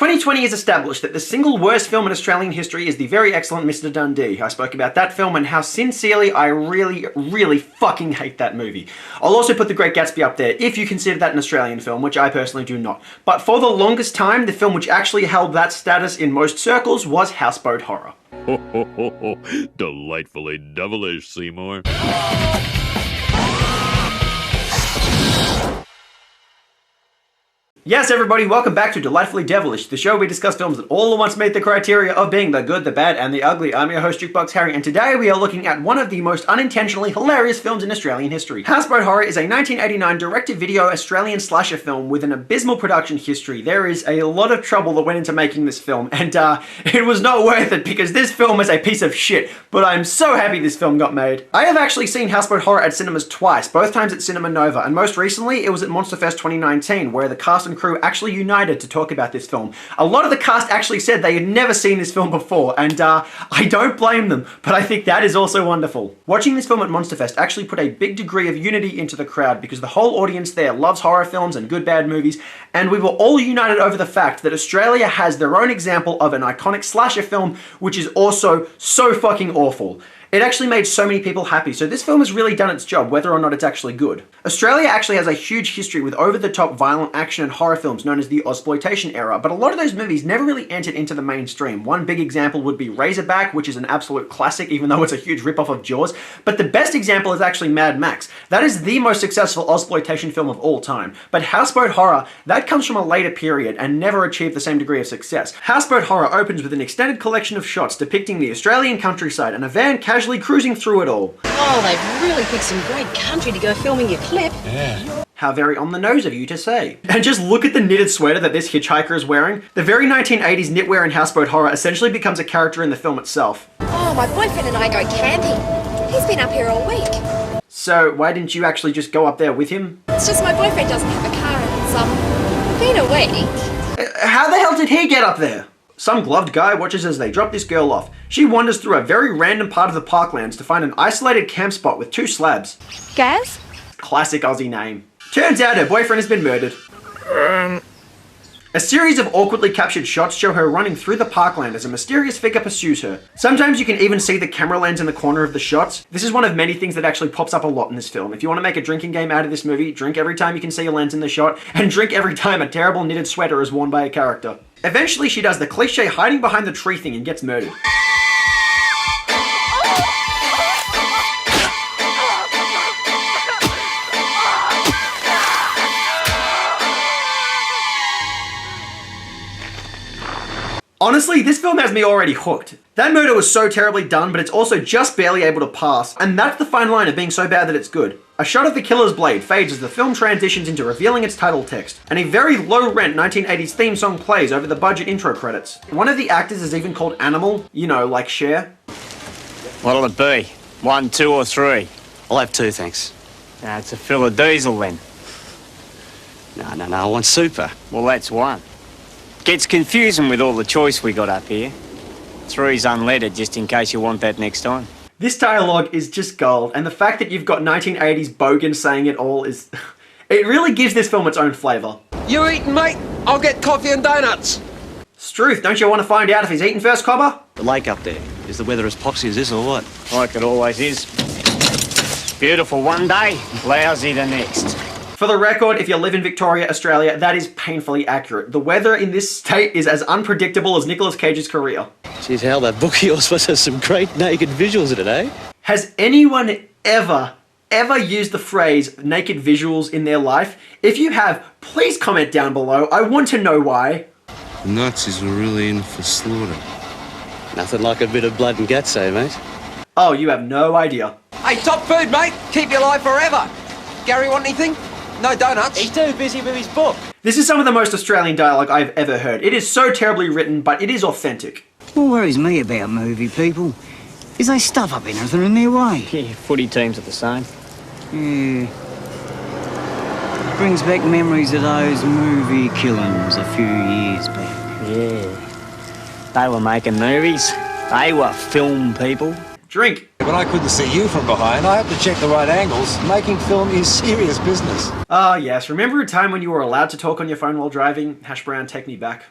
2020 has established that the single worst film in Australian history is the very excellent Mr. Dundee. I spoke about that film and how sincerely I really fucking hate that movie. I'll also put The Great Gatsby up there if you consider that an Australian film, which I personally do not. But for the longest time, the film which actually held that status in most circles was Houseboat Horror. Ho ho ho ho, delightfully devilish, Seymour. Yes, everybody, welcome back to Delightfully Devilish, the show where we discuss films that all at once meet the criteria of being the good, the bad, and the ugly. I'm your host, Jukebox Harry, and today we are looking at one of the most unintentionally hilarious films in Australian history. Houseboat Horror is a 1989 direct-to-video Australian slasher film with an abysmal production history. There is a lot of trouble that went into making this film, and it was not worth it because this film is a piece of shit, but I'm so happy this film got made. I have actually seen Houseboat Horror at cinemas twice, both times at Cinema Nova, and most recently it was at Monsterfest 2019, where the cast and crew actually united to talk about this film. A lot of the cast actually said they had never seen this film before, and I don't blame them, but I think that is also wonderful. Watching this film at Monsterfest actually put a big degree of unity into the crowd because the whole audience there loves horror films and good bad movies, and we were all united over the fact that Australia has their own example of an iconic slasher film which is also so fucking awful. It actually made so many people happy, so this film has really done its job, whether or not it's actually good. Australia actually has a huge history with over-the-top violent action and horror films known as the Ozploitation era, but a lot of those movies never really entered into the mainstream. One big example would be Razorback, which is an absolute classic, even though it's a huge rip-off of Jaws, but the best example is actually Mad Max. That is the most successful Ozploitation film of all time, but Houseboat Horror, that comes from a later period and never achieved the same degree of success. Houseboat Horror opens with an extended collection of shots depicting the Australian countryside and a van casually cruising through it all. Oh, they've really picked some great country to go filming your clip. Yeah. How very on the nose of you to say. And just look at the knitted sweater that this hitchhiker is wearing. The very 1980s knitwear in Houseboat Horror essentially becomes a character in the film itself. Oh, my boyfriend and I go camping. He's been up here all week. So why didn't you actually just go up there with him? It's just my boyfriend doesn't have a car and it's been a week. How the hell did he get up there? Some gloved guy watches as they drop this girl off. She wanders through a very random part of the parklands to find an isolated camp spot with 2 slabs. Gaz? Classic Aussie name. Turns out her boyfriend has been murdered. A series of awkwardly captured shots show her running through the parkland as a mysterious figure pursues her. Sometimes you can even see the camera lens in the corner of the shots. This is one of many things that actually pops up a lot in this film. If you want to make a drinking game out of this movie, drink every time you can see a lens in the shot, and drink every time a terrible knitted sweater is worn by a character. Eventually she does the cliche hiding behind the tree thing and gets murdered. Honestly, this film has me already hooked. That murder was so terribly done, but it's also just barely able to pass, and that's the fine line of being so bad that it's good. A shot of the killer's blade fades as the film transitions into revealing its title text, and a very low-rent 1980s theme song plays over the budget intro credits. One of the actors is even called Animal, you know, like Cher. What'll it be? 1, 2, or 3? I'll have 2, thanks. It's a fill of diesel then. No, I want super. Well, that's 1. Gets confusing with all the choice we got up here. 3's unleaded, just in case you want that next time. This dialogue is just gold, and the fact that you've got 1980s Bogan saying it all is... it really gives this film its own flavour. You eating, mate? I'll get coffee and donuts. Struth, don't you want to find out if he's eaten first, Cobber? The lake up there. Is the weather as poxy as this or what? Like it always is. Beautiful one day, lousy the next. For the record, if you live in Victoria, Australia, that is painfully accurate. The weather in this state is as unpredictable as Nicolas Cage's career. Jeez, hell, that book of yours must have some great naked visuals in it, eh? Has anyone ever used the phrase naked visuals in their life? If you have, please comment down below. I want to know why. The Nazis were really in for slaughter. Nothing like a bit of blood and guts, eh, mate? Oh, you have no idea. Hey, top food, mate. Keep you alive forever. Gary, want anything? No donuts. He's too busy with his book. This is some of the most Australian dialogue I've ever heard. It is so terribly written, but it is authentic. What worries me about movie people is they stuff up anything in their way. Yeah, footy teams are the same. Yeah. It brings back memories of those movie killings a few years back. Yeah. They were making movies. They were film people. Drink. But I couldn't see you from behind. I have to check the right angles. Making film is serious business. Ah, yes. Remember a time when you were allowed to talk on your phone while driving? Hash brown, take me back.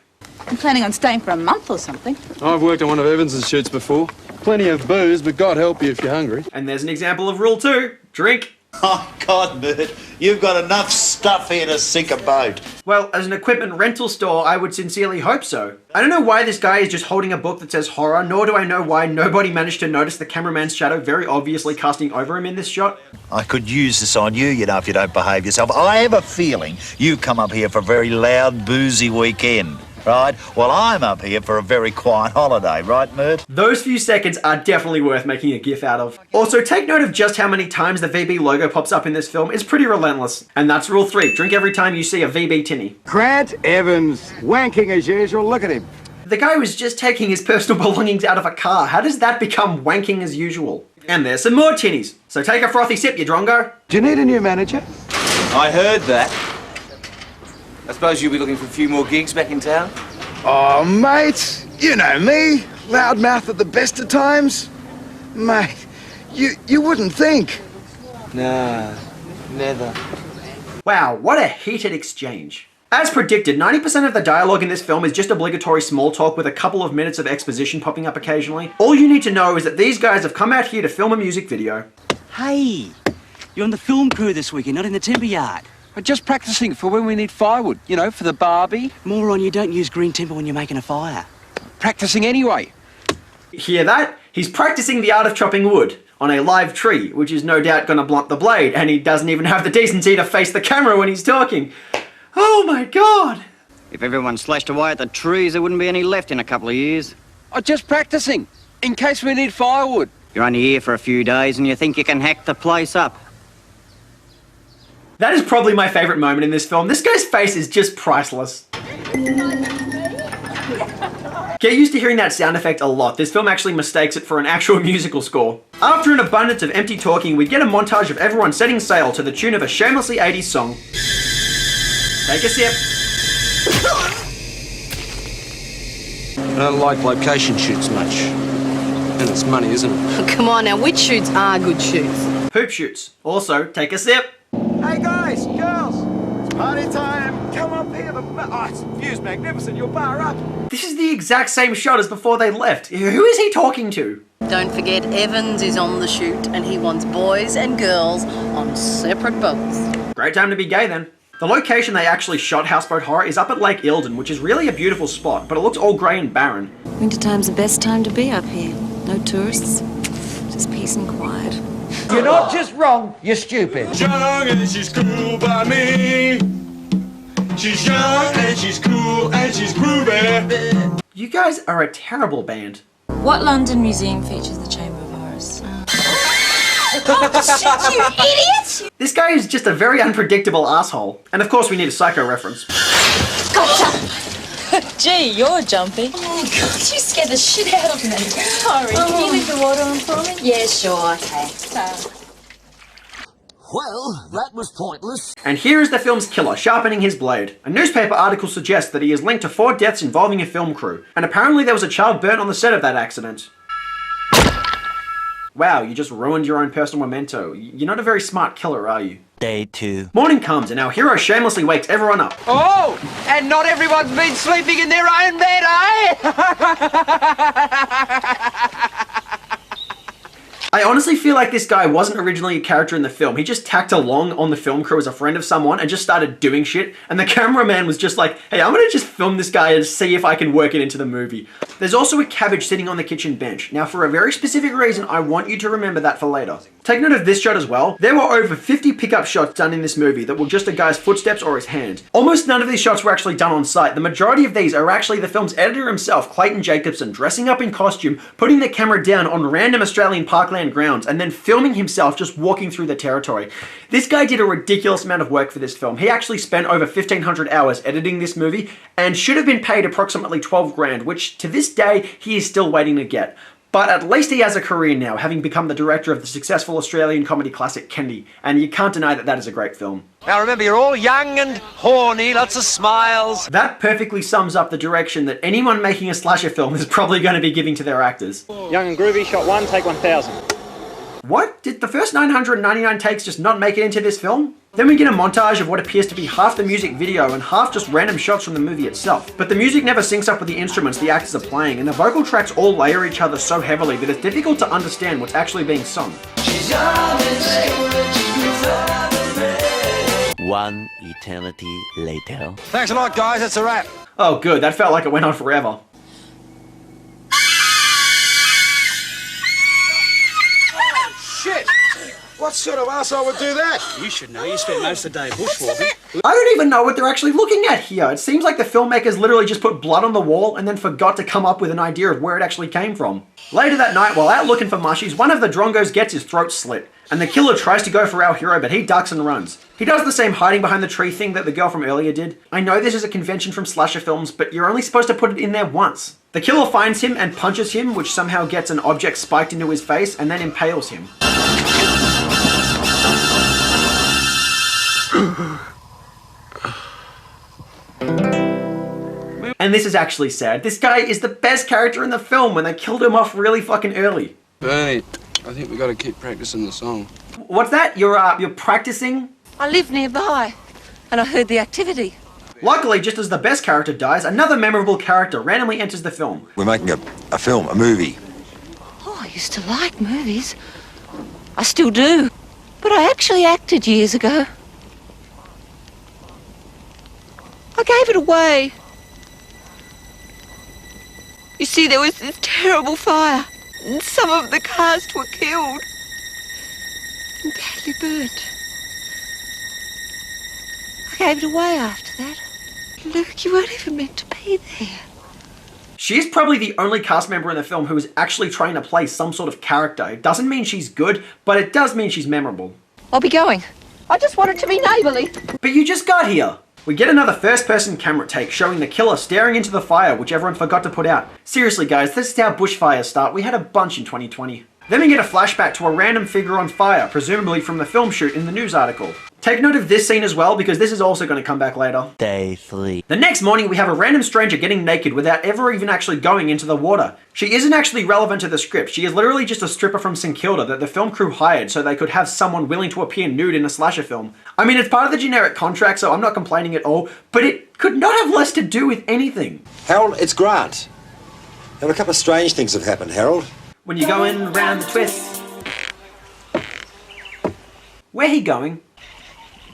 I'm planning on staying for a month or something. I've worked on one of Evans's shoots before. Plenty of booze, but God help you if you're hungry. And there's an example of rule 2. Drink. Oh, God, Bert, you've got enough stuff here to sink a boat. Well, as an equipment rental store, I would sincerely hope so. I don't know why this guy is just holding a book that says horror, nor do I know why nobody managed to notice the cameraman's shadow very obviously casting over him in this shot. I could use this on you, you know, if you don't behave yourself. I have a feeling you've come up here for a very loud, boozy weekend. Right? Well, I'm up here for a very quiet holiday, right, Mert? Those few seconds are definitely worth making a gif out of. Also, take note of just how many times the VB logo pops up in this film. It's pretty relentless. And that's rule 3. Drink every time you see a VB tinny. Grant Evans, wanking as usual. Look at him. The guy was just taking his personal belongings out of a car. How does that become wanking as usual? And there's some more tinnies. So take a frothy sip, you drongo. Do you need a new manager? I heard that. I suppose you'll be looking for a few more gigs back in town? Oh, mate, you know me. Loudmouth at the best of times. Mate, you wouldn't think. Nah, never. Wow, what a heated exchange. As predicted, 90% of the dialogue in this film is just obligatory small talk with a couple of minutes of exposition popping up occasionally. All you need to know is that these guys have come out here to film a music video. Hey, you're on the film crew this weekend, not in the timber yard. We're just practicing for when we need firewood, you know, for the barbie. Moron, you don't use green timber when you're making a fire. Practicing anyway. Hear that? He's practicing the art of chopping wood on a live tree, which is no doubt gonna blunt the blade, and he doesn't even have the decency to face the camera when he's talking. Oh my god! If everyone slashed away at the trees, there wouldn't be any left in a couple of years. I'm just practicing, in case we need firewood. You're only here for a few days and you think you can hack the place up. That is probably my favourite moment in this film. This guy's face is just priceless. Get used to hearing that sound effect a lot. This film actually mistakes it for an actual musical score. After an abundance of empty talking, we get a montage of everyone setting sail to the tune of a shamelessly 80s song. Take a sip. I don't like location shoots much. And it's money, isn't it? Come on now, which shoots are good shoots? Poop shoots. Also, take a sip. Hey guys, girls, it's party time. Come up here. It's view's magnificent. You'll bar up. This is the exact same shot as before they left. Who is he talking to? Don't forget, Evans is on the shoot and he wants boys and girls on separate boats. Great time to be gay then. The location they actually shot Houseboat Horror is up at Lake Eildon, which is really a beautiful spot, but it looks all grey and barren. Wintertime's the best time to be up here. No tourists, just peace and quiet. You're not just wrong, you're stupid. Young and she's cool by me. She's young and she's cool and she's groovy. You guys are a terrible band. What London museum features the Chamber of Horrors? Oh shit, you idiot! This guy is just a very unpredictable asshole. And of course we need a Psycho reference. Gotcha! Gee, you're jumpy. Oh god, you scared the shit out of me. Sorry, can you leave the water on for me? Yeah, sure, okay. Well, that was pointless. And here is the film's killer, sharpening his blade. A newspaper article suggests that he is linked to 4 deaths involving a film crew. And apparently there was a child burnt on the set of that accident. Wow, you just ruined your own personal memento. You're not a very smart killer, are you? Day 2. Morning comes and our hero shamelessly wakes everyone up. Oh, and not everyone's been sleeping in their own bed, eh? I honestly feel like this guy wasn't originally a character in the film. He just tacked along on the film crew as a friend of someone and just started doing shit. And the cameraman was just like, hey, I'm gonna just film this guy and see if I can work it into the movie. There's also a cabbage sitting on the kitchen bench. Now, for a very specific reason, I want you to remember that for later. Take note of this shot as well. There were over 50 pickup shots done in this movie that were just a guy's footsteps or his hand. Almost none of these shots were actually done on site. The majority of these are actually the film's editor himself, Clayton Jacobson, dressing up in costume, putting the camera down on random Australian parkland grounds, and then filming himself just walking through the territory. This guy did a ridiculous amount of work for this film. He actually spent over 1,500 hours editing this movie and should have been paid approximately 12 grand, which to this day, he is still waiting to get. But at least he has a career now, having become the director of the successful Australian comedy classic Dundee, and you can't deny that that is a great film. Now remember, you're all young and horny, lots of smiles. That perfectly sums up the direction that anyone making a slasher film is probably going to be giving to their actors. Young and groovy, shot 1, take 1,000. What? Did the first 999 takes just not make it into this film? Then we get a montage of what appears to be half the music video and half just random shots from the movie itself. But the music never syncs up with the instruments the actors are playing, and the vocal tracks all layer each other so heavily that it's difficult to understand what's actually being sung. One eternity later. Thanks a lot, guys. That's a wrap. Oh good, that felt like it went on forever. Shit! What sort of arsehole would do that? You should know. You spent most of the day bushwalking. I don't even know what they're actually looking at here. It seems like the filmmakers literally just put blood on the wall and then forgot to come up with an idea of where it actually came from. Later that night, while out looking for mushies, one of the drongos gets his throat slit, and the killer tries to go for our hero, but he ducks and runs. He does the same hiding behind the tree thing that the girl from earlier did. I know this is a convention from slasher films, but you're only supposed to put it in there once. The killer finds him and punches him, which somehow gets an object spiked into his face and then impales him. And this is actually sad. This guy is the best character in the film when they killed him off really fucking early. Bernie, I think we got to keep practicing the song. What's that? You're practicing? I live nearby, and I heard the activity. Luckily, just as the best character dies, another memorable character randomly enters the film. We're making a film, a movie. Oh, I used to like movies. I still do. But I actually acted years ago. I gave it away. You see, there was this terrible fire, and some of the cast were killed and badly burnt. I gave it away after that. Look, you weren't even meant to be there. She's probably the only cast member in the film who is actually trying to play some sort of character. It doesn't mean she's good, but it does mean she's memorable. I'll be going. I just wanted to be neighbourly. But you just got here. We get another first-person camera take showing the killer staring into the fire, which everyone forgot to put out. Seriously guys, this is how bushfires start. We had a bunch in 2020. Then we get a flashback to a random figure on fire, presumably from the film shoot in the news article. Take note of this scene as well, because this is also going to come back later. Day 3. The next morning, we have a random stranger getting naked without ever even actually going into the water. She isn't actually relevant to the script. She is literally just a stripper from St. Kilda that the film crew hired so they could have someone willing to appear nude in a slasher film. I mean, it's part of the generic contract, so I'm not complaining at all, but it could not have less to do with anything. Harold, it's Grant. And a couple of strange things have happened, Harold. When you're going round the twist. Where he going?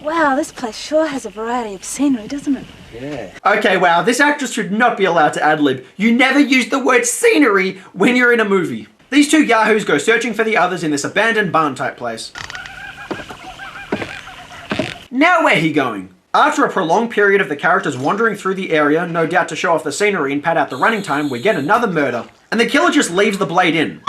Wow, this place sure has a variety of scenery, doesn't it? Yeah. Okay, wow, this actress should not be allowed to ad-lib. You never use the word scenery when you're in a movie. These two yahoos go searching for the others in this abandoned barn type place. Now where he going? After a prolonged period of the characters wandering through the area, no doubt to show off the scenery and pad out the running time, we get another murder. And the killer just leaves the blade in.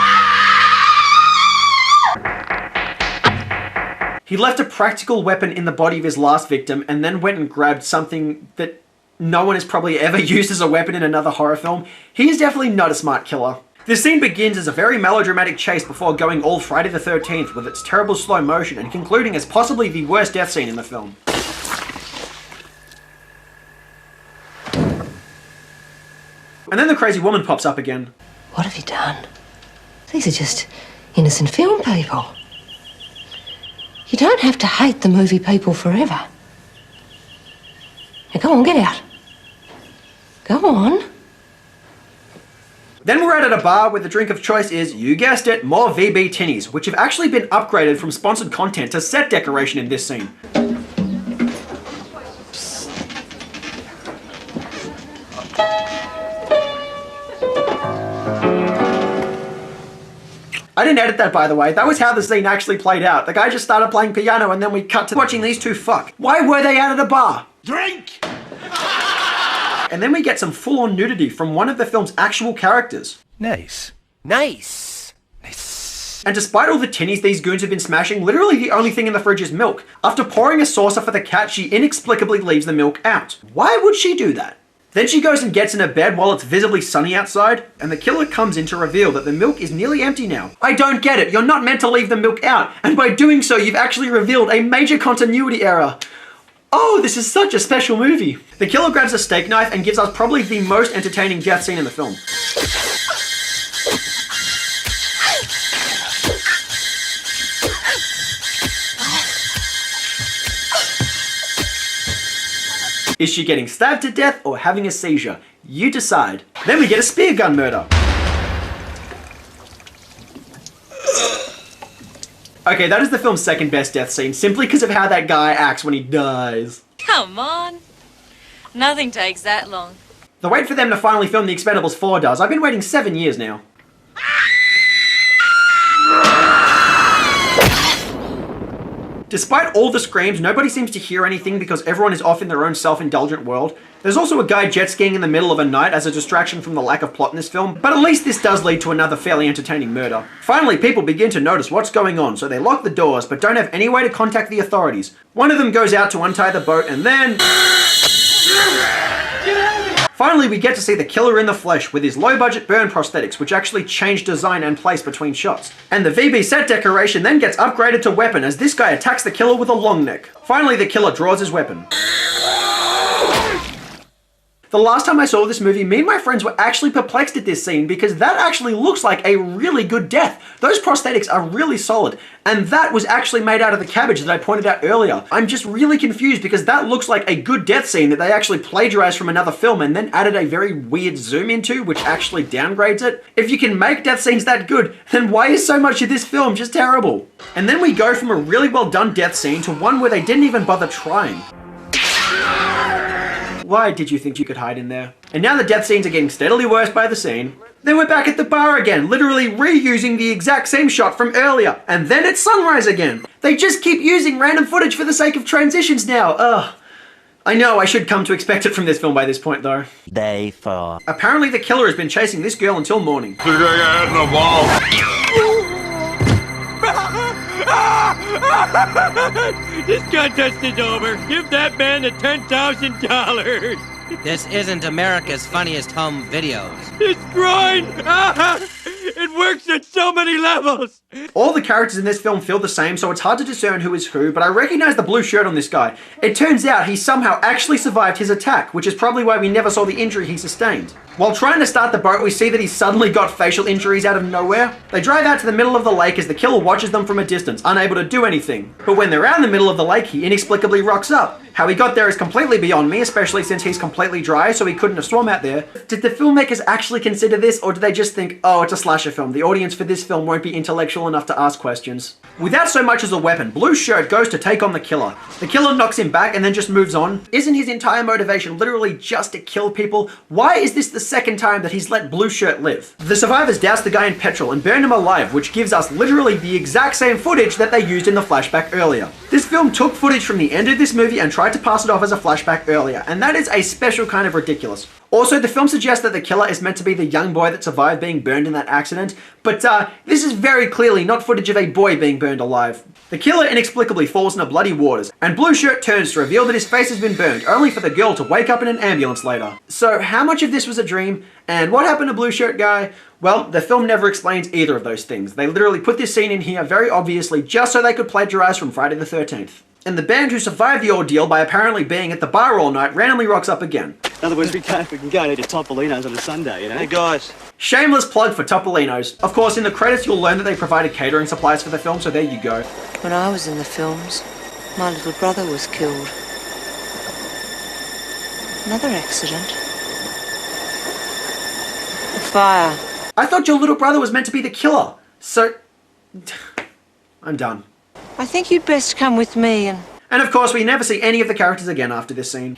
He left a practical weapon in the body of his last victim and then went and grabbed something that no one has probably ever used as a weapon in another horror film. He is definitely not a smart killer. This scene begins as a very melodramatic chase before going all Friday the 13th with its terrible slow motion and concluding as possibly the worst death scene in the film. And then the crazy woman pops up again. What have you done? These are just innocent film people. You don't have to hate the movie people forever. Now go on, get out. Go on. Then we're out at a bar where the drink of choice is, you guessed it, more VB tinnies, which have actually been upgraded from sponsored content to set decoration in this scene. I didn't edit that, by the way. That was how the scene actually played out. The guy just started playing piano and then we cut to watching these two fuck. Why were they out at a bar? Drink! And then we get some full-on nudity from one of the film's actual characters. Nice. Nice. Nice. And despite all the tinnies these goons have been smashing, literally the only thing in the fridge is milk. After pouring a saucer for the cat, she inexplicably leaves the milk out. Why would she do that? Then she goes and gets in her bed while it's visibly sunny outside, and the killer comes in to reveal that the milk is nearly empty now. I don't get it. You're not meant to leave the milk out, and by doing so, you've actually revealed a major continuity error. Oh, this is such a special movie. The killer grabs a steak knife and gives us probably the most entertaining death scene in the film. Is she getting stabbed to death or having a seizure? You decide. Then we get a spear gun murder. Okay, that is the film's second best death scene, simply because of how that guy acts when he dies. Come on. Nothing takes that long. The wait for them to finally film The Expendables 4 does. I've been waiting 7 years now. Despite all the screams, nobody seems to hear anything because everyone is off in their own self-indulgent world. There's also a guy jet skiing in the middle of a night as a distraction from the lack of plot in this film, but at least this does lead to another fairly entertaining murder. Finally, people begin to notice what's going on, so they lock the doors but don't have any way to contact the authorities. One of them goes out to untie the boat and then... Finally, we get to see the killer in the flesh with his low-budget burn prosthetics, which actually change design and place between shots. And the VB set decoration then gets upgraded to weapon as this guy attacks the killer with a long neck. Finally, the killer draws his weapon. The last time I saw this movie, me and my friends were actually perplexed at this scene because that actually looks like a really good death. Those prosthetics are really solid, and that was actually made out of the cabbage that I pointed out earlier. I'm just really confused because that looks like a good death scene that they actually plagiarized from another film and then added a very weird zoom into, which actually downgrades it. If you can make death scenes that good, then why is so much of this film just terrible? And then we go from a really well done death scene to one where they didn't even bother trying. Why did you think you could hide in there? And now the death scenes are getting steadily worse by the scene. Then we're back at the bar again, literally reusing the exact same shot from earlier. And then it's sunrise again. They just keep using random footage for the sake of transitions now. Ugh. I know I should come to expect it from this film by this point though. Day 4. Apparently the killer has been chasing this girl until morning. This contest is over. Give that man the $10,000. This isn't America's Funniest Home Videos. It's groin! It works at so many levels! All the characters in this film feel the same, so it's hard to discern who is who, but I recognize the blue shirt on this guy. It turns out he somehow actually survived his attack, which is probably why we never saw the injury he sustained. While trying to start the boat, we see that he's suddenly got facial injuries out of nowhere. They drive out to the middle of the lake as the killer watches them from a distance, unable to do anything. But when they're out in the middle of the lake, he inexplicably rocks up. How he got there is completely beyond me, especially since he's completely dry, so he couldn't have swum out there. Did the filmmakers actually consider this, or did they just think, oh, it's a slasher film, the audience for this film won't be intellectual enough to ask questions? Without so much as a weapon, Blue Shirt goes to take on the killer. The killer knocks him back and then just moves on. Isn't his entire motivation literally just to kill people? Why is this the second time that he's let Blue Shirt live? The survivors douse the guy in petrol and burn him alive, which gives us literally the exact same footage that they used in the flashback earlier. This film took footage from the end of this movie and tried to pass it off as a flashback earlier, and that is a special kind of ridiculous. Also, the film suggests that the killer is meant to be the young boy that survived being burned in that accident, but this is very clearly not footage of a boy being burned alive. The killer inexplicably falls into bloody waters, and Blue Shirt turns to reveal that his face has been burned, only for the girl to wake up in an ambulance later. So how much of this was a dream, and what happened to Blue Shirt guy? Well, the film never explains either of those things. They literally put this scene in here very obviously just so they could plagiarize from Friday the 13th. And the band who survived the ordeal by apparently being at the bar all night randomly rocks up again. In other words, we can go to Topolino's on a Sunday, you know? Hey guys. Shameless plug for Topolino's. Of course, in the credits you'll learn that they provided catering supplies for the film, so there you go. When I was in the films, my little brother was killed. Another accident. A fire. I thought your little brother was meant to be the killer. So... I'm done. I think you'd best come with me and... And of course, we never see any of the characters again after this scene.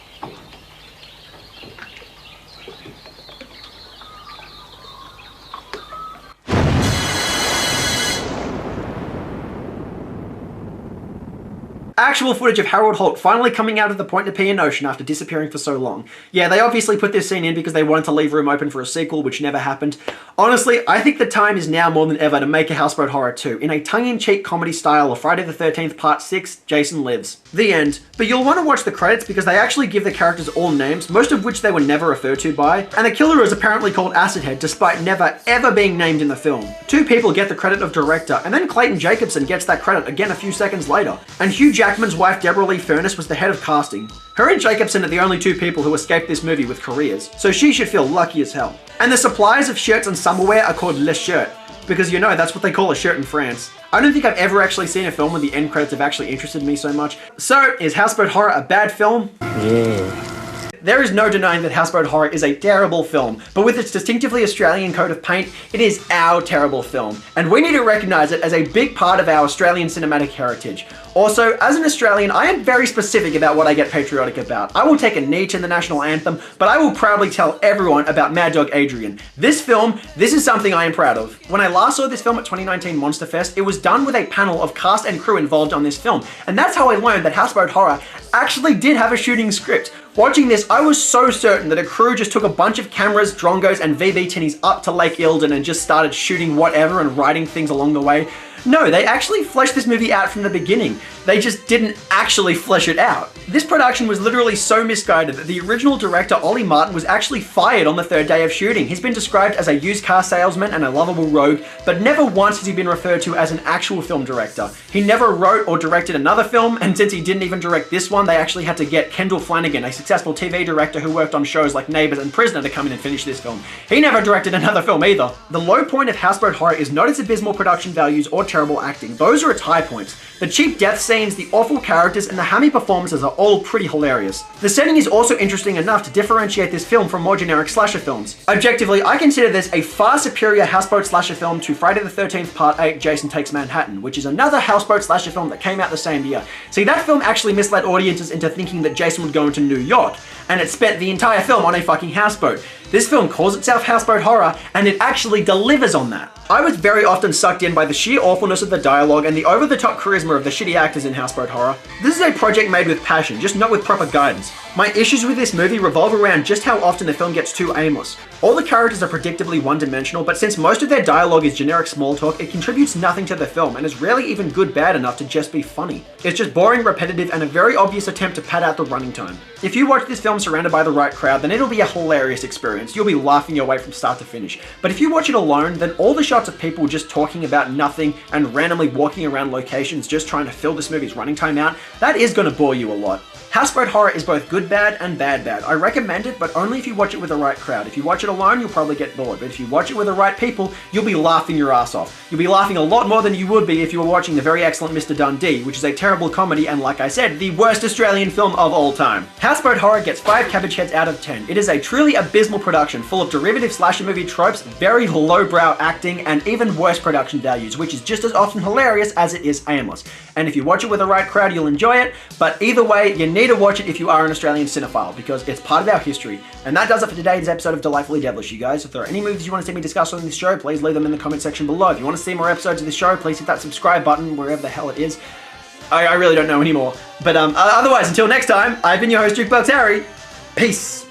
Actual footage of Harold Holt finally coming out of the Point-Nepean Ocean after disappearing for so long. Yeah, they obviously put this scene in because they wanted to leave room open for a sequel, which never happened. Honestly, I think the time is now more than ever to make a Houseboat Horror 2, in a tongue-in-cheek comedy style of Friday the 13th Part 6, Jason Lives. The end. But you'll want to watch the credits because they actually give the characters all names, most of which they were never referred to by, and the killer is apparently called Acid Head despite never ever being named in the film. Two people get the credit of director, and then Clayton Jacobson gets that credit again a few seconds later, and Hugh Jackman's wife Deborah Lee Furness was the head of casting. Her and Jacobson are the only two people who escaped this movie with careers, so she should feel lucky as hell. And the suppliers of shirts and summerwear are called Le Shirt, because you know that's what they call a shirt in France. I don't think I've ever actually seen a film where the end credits have actually interested me so much. So, is Houseboat Horror a bad film? Yeah. There is no denying that Houseboat Horror is a terrible film, but with its distinctively Australian coat of paint, it is our terrible film, and we need to recognise it as a big part of our Australian cinematic heritage. Also, as an Australian, I am very specific about what I get patriotic about. I will take a knee to the national anthem, but I will proudly tell everyone about Mad Dog Adrian. This film, this is something I am proud of. When I last saw this film at 2019 Monster Fest, it was done with a panel of cast and crew involved on this film, and that's how I learned that Houseboat Horror actually did have a shooting script. Watching this, I was so certain that a crew just took a bunch of cameras, drongos, and VB tinnies up to Lake Eildon and just started shooting whatever and writing things along the way. No, they actually fleshed this movie out from the beginning. They just didn't actually flesh it out. This production was literally so misguided that the original director, Ollie Martin, was actually fired on the third day of shooting. He's been described as a used car salesman and a lovable rogue, but never once has he been referred to as an actual film director. He never wrote or directed another film, and since he didn't even direct this one, they actually had to get Kendall Flanagan, a successful TV director who worked on shows like Neighbours and Prisoner, to come in and finish this film. He never directed another film either. The low point of Houseboat Horror is not its abysmal production values or terrible acting. Those are its high points. The cheap death scenes, the awful characters, and the hammy performances are all pretty hilarious. The setting is also interesting enough to differentiate this film from more generic slasher films. Objectively, I consider this a far superior houseboat slasher film to Friday the 13th Part 8 Jason Takes Manhattan, which is another houseboat slasher film that came out the same year. See, that film actually misled audiences into thinking that Jason would go into New York, and it spent the entire film on a fucking houseboat. This film calls itself Houseboat Horror, and it actually delivers on that. I was very often sucked in by the sheer awfulness of the dialogue and the over-the-top charisma of the shitty actors in Houseboat Horror. This is a project made with passion, just not with proper guidance. My issues with this movie revolve around just how often the film gets too aimless. All the characters are predictably one-dimensional, but since most of their dialogue is generic small talk, it contributes nothing to the film and is rarely even good bad enough to just be funny. It's just boring, repetitive, and a very obvious attempt to pad out the running time. If you watch this film surrounded by the right crowd, then it'll be a hilarious experience. You'll be laughing your way from start to finish. But if you watch it alone, then all the shots of people just talking about nothing and randomly walking around locations just trying to fill this movie's running time out, that is going to bore you a lot. Houseboat Horror is both good bad and bad bad. I recommend it, but only if you watch it with the right crowd. If you watch it alone, you'll probably get bored, but if you watch it with the right people, you'll be laughing your ass off. You'll be laughing a lot more than you would be if you were watching the very excellent Mr. Dundee, which is a terrible comedy and, like I said, the worst Australian film of all time. Houseboat Horror gets 5 cabbage heads out of 10. It is a truly abysmal production full of derivative slasher movie tropes, very lowbrow acting, and even worse production values, which is just as often hilarious as it is aimless. And if you watch it with the right crowd, you'll enjoy it, but either way, you need to watch it if you are an Australian cinephile, because it's part of our history. And that does it for today's episode of Delightfully Devilish, you guys. If there are any movies you want to see me discuss on this show, please leave them in the comment section below. If you want to see more episodes of this show, please hit that subscribe button, wherever the hell it is. I really don't know anymore. But otherwise, until next time, I've been your host, Jukebox Harry. Peace.